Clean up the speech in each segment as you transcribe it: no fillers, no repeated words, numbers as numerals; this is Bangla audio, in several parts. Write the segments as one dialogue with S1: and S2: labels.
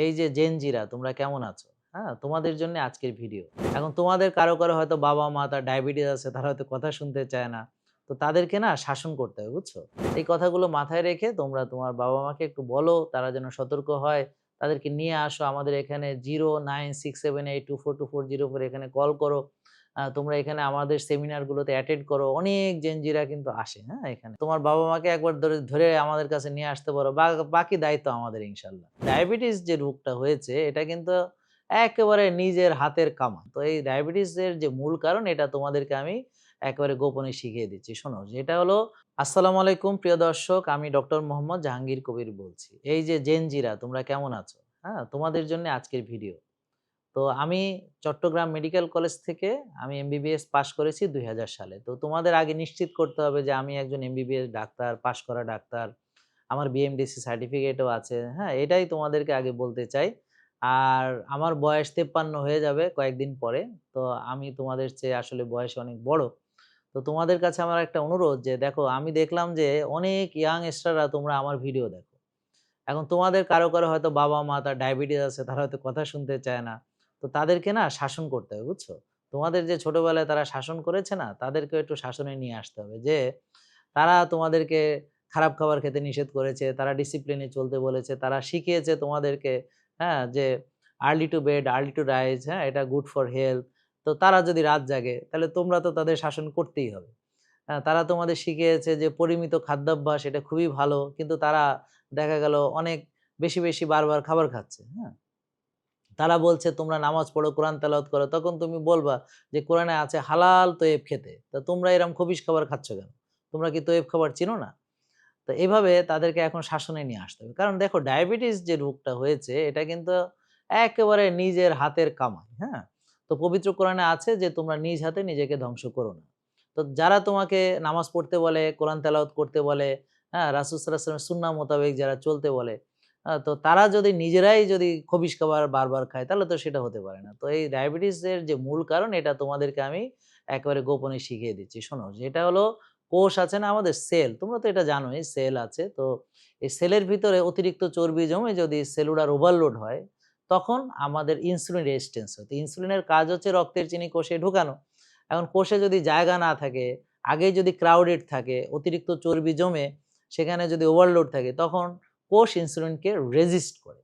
S1: এই যে জেনজিরা তোমরা কেমন আছো? হ্যাঁ? তোমাদের জন্য আজকের ভিডিও। এখন তোমাদের কারো হয়তো বাবা-মা তার ডায়াবেটিস আছে, তারা হয়তো কথা শুনতে চায় না। তো তাদেরকে না শাসন করতে হবে, বুঝছো? এই কথাগুলো মাথায় রেখে তোমরা তোমার বাবা-মাকে একটু বলো, তারা যেন সতর্ক হয়। তাদেরকে নিয়ে আসো আমাদের এখানে 0967824240 এখানে কল করো। তোমরা এখানে আমাদের সেমিনার গুলোতে অ্যাটেন্ড করো। অনেক জেনজিরা কিন্তু আসে, হ্যাঁ? এখানে। তোমার বাবা-মাকে একবার ধরে আমাদের কাছে নিয়ে আসতে পারো। বাকি দায়িত্ব আমাদের ইনশাআল্লাহ। ডায়াবেটিস যে রোগটা হয়েছে এটা কিন্তু একেবারে নিজের হাতের কামাই। তো এই ডায়াবেটিসের যে মূল কারণ এটা তোমাদেরকে আমি একেবারে গোপনে শিখিয়ে দিচ্ছি। শোনো, যেটা হলো আসসালামু আলাইকুম প্রিয় দর্শক, আমি ডক্টর মোহাম্মদ জাহাঙ্গীর কবির বলছি। এই যে জেনজিরা তোমরা কেমন আছো? হ্যাঁ? তোমাদের জন্য আজকের ভিডিও। তো আমি চট্টগ্রাম মেডিকেল কলেজ থেকে আমি এমবিবিএস পাশ করেছি ২০০০ সালে। তো তোমাদের আগে নিশ্চিত করতে হবে যে আমি একজন এমবিবিএস ডাক্তার, পাশ করা ডাক্তার। আমার বিএমডিসি সার্টিফিকেটও আছে। হ্যাঁ? এটাই তোমাদেরকে আগে বলতে চাই। আর আমার বয়স ৫৩ হয়ে যাবে কয়েকদিন পরে। তো আমি তোমাদের চেয়ে আসলে বয়সে অনেক বড়। তো তোমাদের কাছে আমার একটা অনুরোধ যে দেখো, আমি দেখলাম যে অনেক ইয়াং স্টাররা তোমরা আমার ভিডিও দেখো। এখন তোমাদের কারো হয়তো বাবা-মা তার ডায়াবেটিস আছে, তারা হয়তো কথা শুনতে চায় না। তো তাদেরকে না শাসন করতে হবে, বুঝছো? তোমাদের যে ছোটবেলায় তারা শাসন করেছে না, তাদেরকেও একটু শাসনে নিয়ে আসতে হবে যে, তারা তোমাদেরকে খারাপ খাবার খেতে নিষেধ করেছে, তারা ডিসিপ্লিনে চলতে বলেছে, তারা শিখিয়েছে তোমাদেরকে, হ্যাঁ? যে early to bed, early to rise, হ্যাঁ? এটা গুড ফর হেলথ। তো তারা যদি রাত জাগে, তাহলে তোমরা তো তাদের শাসন করতেই হবে। হ্যাঁ, তারা তোমাদের শিখিয়েছে যে পরিমিত খাদ্যাভ্যাস এটা খুবই ভালো। কিন্তু তারা দেখা গেল অনেক বেশি বারবার খাবার খাচ্ছে। হ্যাঁ? তারা বলছে তোমরা নামাজ পড়ো, কোরআন তেলাওয়াত করো। তখন তুমি বলবা যে কোরআনে আছে হালাল তৈয়ব খেতে। তা তোমরা এরকম খবিশ খাবার খাচ্ছ কেন? তোমরা কি তৈয়ব খাবার চিনো না? তো এভাবে তাদেরকে এখন শাসনে নিয়ে আসতে হবে। কারণ দেখো, ডায়াবেটিস যে রোগটা হয়েছে এটা কিন্তু একেবারে নিজের হাতের কামাই, হ্যাঁ? তো পবিত্র কোরআনে আছে যে তোমরা নিজ হাতে নিজেকে ধ্বংস করো না। তো যারা তোমাকে নামাজ পড়তে বলে, কোরআন তেলাওয়াত করতে বলে, হ্যাঁ? রাসূল সাল্লাল্লাহু আলাইহি ওয়াসাল্লামের সুন্নাহ মোতাবেক যারা চলতে বলে, তো তারা যদি নিজেরাই যদি খবিশ খাবার বারবার খায় তাহলে তো সেটা হতে পারে না। তো এই ডায়াবেটিসের যে মূল কারণ এটা তোমাদেরকে আমি একেবারে গোপনে শিখিয়ে দিচ্ছি। শোনো, যেটা হলো কোষ আছে না আমাদের সেল, তোমরা তো এটা জানোই সেল আছে। তো এই সেলের ভিতরে অতিরিক্ত চর্বি জমে যদি সেলুলার ওভারলোড হয়, তখন আমাদের ইনসুলিন রেজিস্ট্যান্স হয়। তো ইনসুলিনের কাজ হচ্ছে রক্তের চিনি কোষে ঢুকানো। এখন কোষে যদি জায়গা না থাকে, আগেই যদি ক্রাউডেড থাকে, অতিরিক্ত চর্বি জমে সেখানে যদি ওভারলোড থাকে, তখন কোষ ইনসুলিনকে রেজিস্ট করে।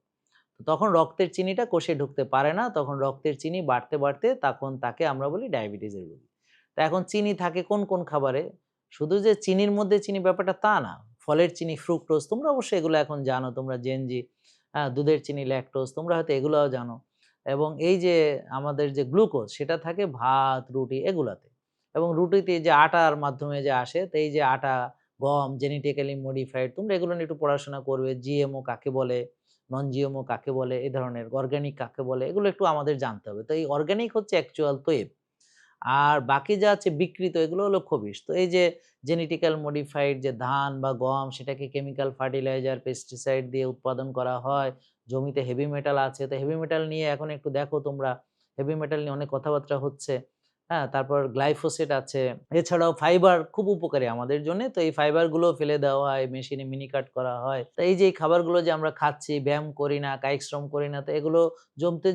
S1: তো তখন রক্তের চিনিটা কোষে ঢুকতে পারে না। তখন রক্তের চিনি বাড়তে তখন তাকে আমরা বলি ডায়াবেটিসের রোগী। তো এখন চিনি থাকে কোন খাবারে? শুধু যে চিনির মধ্যে চিনি ব্যাপারটা তা না। ফলের চিনি ফ্রুক্টোজ, তোমরা অবশ্যই এগুলো এখন জানো, তোমরা জেনজি। দুধের চিনি ল্যাকটোজ, তোমরা হয়তো এগুলাও জানো। এবং এই যে আমাদের যে গ্লুকোজ সেটা থাকে ভাত, রুটি এগুলাতে। এবং রুটিতে যে আটার মাধ্যমে যে আসে, তো এই যে আটা, গম, জেনেটিক্যালি মডিফাইড, তোমরা এগুলো নিয়ে একটু পড়াশোনা করবে। জিএমও কাকে বলে? নন জিএমও কাকে বলে? এ ধরনের অর্গানিক কাকে বলে? এগুলো একটু আমাদের জানতে হবে। তো এই অর্গানিক হচ্ছে অ্যাকচুয়াল তৈব। আর বাকি যা আছে বিকৃত এগুলো হলো খবিশ। তো এই যে জেনেটিক্যাল মডিফাইড যে ধান বা গম সেটাকে কেমিক্যাল ফার্টিলাইজার, পেস্টিসাইড দিয়ে উৎপাদন করা হয়। জমিতে হেভি মেটাল আছে। তো হেভি মেটাল নিয়ে এখন একটু দেখো তোমরা। হেভি মেটাল নিয়ে অনেক কথাবার্তা হচ্ছে। হ্যাঁ? তারপর গ্লাইফোসেট আছে। এছাড়াও ফাইবার খুব উপকারী আমাদের জন্যে। তো এই ফাইবার গুলোও ফেলে দেওয়া হয়, মেশিনে মিনিকাট করা হয়। তো এই যে এই খাবারগুলো যে আমরা খাচ্ছি, ব্যায়াম করি না, কায়িক শ্রম করি না, তো এগুলো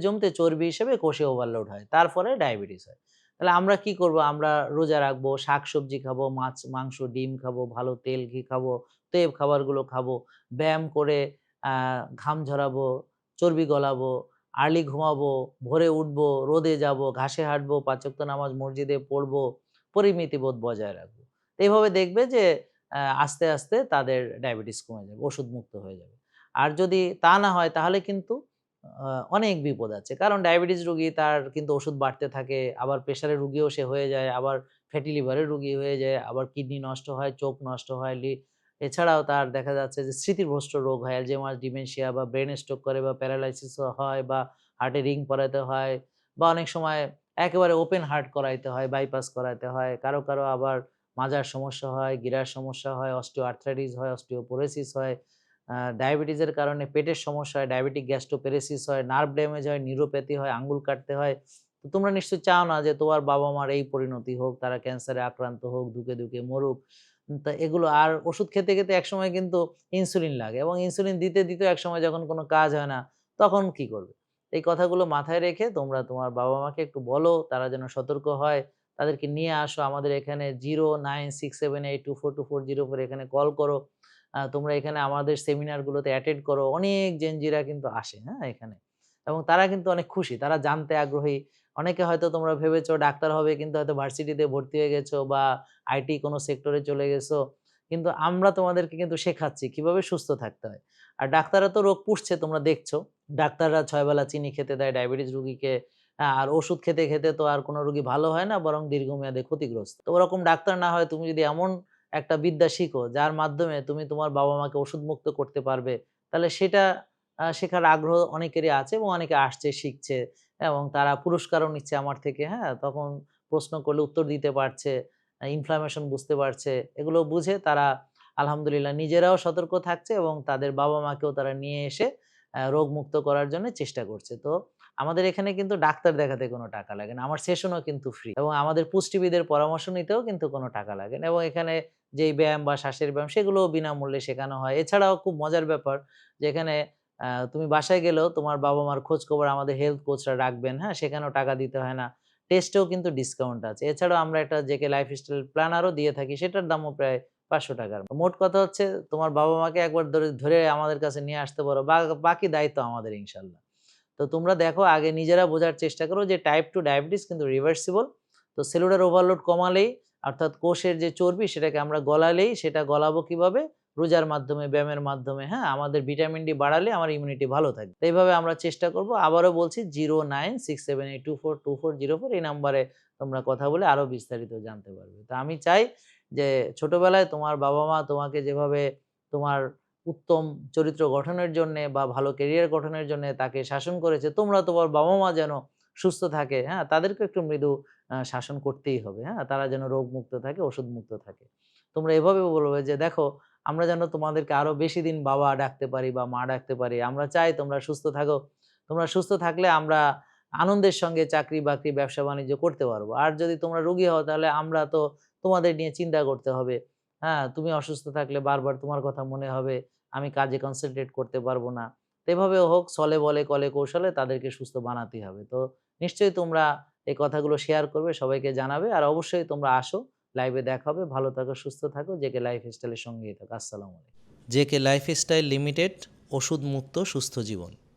S1: জমতে চর্বি হিসেবে কোষে ওভারলোড হয়। তার ফলে ডায়াবেটিস হয়। তাহলে আমরা কি করব? আমরা রোজা রাখবো, শাকসবজি খাবো, মাছ, মাংস, ডিম খাবো, ভালো তেল, ঘি খাবো, তেব খাবারগুলো খাবো, ব্যায়াম করে আ ঘাম ঝরাবো, চর্বি গলাবো, আর্লি ঘুমাবো, ভোরে উঠবো, রোদে যাবো, ঘাসে হাঁটবো, ৫ ওয়াক্ত নামাজ মসজিদে পড়বো, পরিমিতিবোধ বজায় রাখবো। তো এভাবে দেখবে যে আস্তে তাদের ডায়াবেটিস কমে যাবে, ওষুধ মুক্ত হয়ে যাবে। আর যদি তা না হয় তাহলে কিন্তু আ অনেক বিপদ আছে। কারণ ডায়াবেটিস রোগী তার কিন্তু ওষুধ বাড়তে থাকে, আবার প্রেশারের রোগীও সে হয়ে যায়, আবার ফ্যাটি লিভারের রোগী হয়ে যায়, আবার কিডনি নষ্ট হয়, চোখ নষ্ট হয়, এছাড়াও তার দেখা যাচ্ছে যে স্মৃতিভ্রষ্ট রোগ হয়, অ্যালঝেইমার্স ডিমেনশিয়া বা ব্রেইন স্ট্রোক করে বা প্যারালাইসিসও হয় বা হার্টে রিং পরাতে হয় বা অনেক সময় একেবারে ওপেন হার্ট করাইতে হয়, বাইপাস করাইতে হয়। কারো আবার মাজার সমস্যা হয়, গিরার সমস্যা হয়, অস্টিও আর্থ্রাইটিস হয়, অস্টিওপোরোসিস হয়। ডায়াবেটিসের কারণে পেটের সমস্যা হয়, ডায়াবেটিক গ্যাস্ট্রোপ্যারেসিস হয়, নার্ভ ড্যামেজ হয়, নিউরোপ্যাথি হয়, আঙ্গুল কাটতে হয়। তো তোমরা নিশ্চয়ই চাও না যে তোমার বাবা-মার এই পরিণতি হোক, তারা ক্যান্সারে আক্রান্ত হোক, ধুকে মরুক। তা এগুলো আর ওষুধ খেতে একসময় কিন্তু ইনসুলিন লাগে এবং ইনসুলিন দিতে একসময় যখন কোনো কাজ হয় না, তখন কি করবে? এই কথাগুলো মাথায় রেখে তোমরা তোমার বাবা-মাকে একটু বলো, তারা যেন সতর্ক হয়। তাদেরকে নিয়ে আসো আমাদের এখানে 0967824240 এখানে কল করো। তোমরা এখানে আমাদের সেমিনার গুলোতে অ্যাটেন্ড করো। অনেক জেনজিরা কিন্তু আসে, হ্যাঁ? এখানে। এবং তারা কিন্তু অনেক খুশি। তারা জানতে আগ্রহী। অনেকে হয়তো তোমরা ভেবেছো ডাক্তার হবে কিন্তু হয়তো ভার্সিটিতে ভর্তি হয়ে গেছো বা আইটি কোনো সেক্টরে চলে গেছো। কিন্তু আমরা তোমাদেরকে কিন্তু শেখাচ্ছি কিভাবে সুস্থ থাকতে হয়। আর ডাক্তাররা তো রোগ পুষছে তোমরা দেখছো। ডাক্তাররা ৬ বেলা চিনি খেতে দেয় ডায়াবেটিস রোগীকে। আর ওষুধ খেতে, খেতে তো আর কোনো রোগী ভালো হয় না বরং দীর্ঘমেয়াদে ক্ষতিগ্রস্ত। তো ওরকম ডাক্তার না হয় তুমি যদি এমন একটা বিদ্যা শিখো যার মাধ্যমে তুমি তোমার বাবা-মাকে ওষুধ-মুক্ত করতে পারবে, তাহলে সেটা শেখার আগ্রহ অনেকেরই আছে এবং অনেকে আসছে, শিখছে এবং তারা পুরস্কারও নিচ্ছে আমার থেকে, হ্যাঁ? তখন প্রশ্ন করলে উত্তর দিতে পারছে, ইনফরমেশন বুঝতে পারছে। এগুলো বুঝে তারা আলহামদুলিল্লাহ নিজেরাও সতর্ক থাকছে এবং তাদের বাবা-মাকেও তারা নিয়ে এসে রোগমুক্ত করার জন্য চেষ্টা করছে। তো আমাদের এখানে কিন্তু ডাক্তার দেখাতে কোনো টাকা লাগে না। আমার সেশনও কিন্তু ফ্রি এবং আমাদের পুষ্টিবিদের পরামর্শ নিতেও কিন্তু কোনো টাকা লাগে না এবং এখানে যেই ব্যায়াম বা শ্বাসের ব্যায়াম সেগুলোও বিনামূল্যে শেখানো হয়। এছাড়াও খুব মজার ব্যাপার যে এখানে তুমি বাসায় গেলেও তোমার বাবা-মার খোঁজখবর আমাদের হেলথ কোচরা রাখবেন, হ্যাঁ? সেখানেও টাকা দিতে হয় না। টেস্টেও কিন্তু ডিসকাউন্ট আছে। এছাড়াও আমরা একটা জেকে লাইফস্টাইল প্ল্যানারও দিয়ে থাকি। সেটার দামও প্রায় ৳৫০০ মোট কথা হচ্ছে তোমার বাবা-মাকে একবার ধরে ধরে আমাদের কাছে নিয়ে আসতে পারো। বাকি দায়িত্ব আমাদের ইনশাআল্লাহ। তো তোমরা দেখো আগে নিজেরা বোঝার চেষ্টা করো যে টাইপ 2 ডায়াবেটিস কিন্তু রিভার্সিবল। তো সেলুলার ওভারলোড কমালেই অর্থাৎ কোষের যে চর্বি সেটাকে আমরা গলালেই সেটা গলাবো কিভাবে? রোজার মাধ্যমে, ব্যায়ামের মাধ্যমে, হ্যাঁ? আমাদের ভিটামিন ডি বাড়ালে আমার ইমিউনিটি ভালো থাকবে। তো এইভাবে আমরা চেষ্টা করব। আবারও বলছি 0967824240 এই নাম্বারে তোমরা কথা বলে আরো বিস্তারিত জানতে পারবে। তো আমি চাই যে ছোটবেলায় তোমার বাবা-মা তোমাকে যেভাবে তোমার উত্তম চরিত্র গঠনের জন্যে বা ভালো ক্যারিয়ার গঠনের জন্যে তাকে শাসন করেছে, তোমরা তোমার বাবা-মা যেন সুস্থ থাকে, হ্যাঁ? তাদেরকে একটু মৃদু শাসন করতেই হবে, হ্যাঁ? তারা যেন রোগমুক্ত থাকে, ওষুধমুক্ত থাকে। তোমরা এভাবে বলবে যে, "দেখো আমরা যেন তোমাদেরকে আরো বেশি দিন বাবা ডাকতে পারি বা মা ডাকতে পারি। আমরা চাই তোমরা সুস্থ থাকো। তোমরা সুস্থ থাকলে আমরা আনন্দের সঙ্গে চাকরি-বাকরি, ব্যবসা-বাণিজ্য করতে পারবো। আর যদি তোমরা রোগী হও তাহলে আমরা তো তোমাদের নিয়ে চিন্তা করতে হবে। হ্যাঁ? তুমি অসুস্থ থাকলে বারবার তোমার কথা মনে হবে। আমি কাজে কনসেনট্রেট করতে পারবো না। তো এভাবেও হোক ছলে বলে কলে কৌশলে তাদেরকে সুস্থ বানাতেই হবে। তো নিশ্চয়ই তোমরা এই কথাগুলো শেয়ার করবে, সবাইকে জানাবে। আর অবশ্যই তোমরা আসো। লাইভে দেখা হবে। ভালো থাকো, সুস্থ থাকো। জেকে লাইফস্টাইল এর সঙ্গেই থাকো। আসসালামু আলাইকুম। জেকে লাইফস্টাইল লিমিটেড ওষুধ মুক্ত সুস্থ জীবন।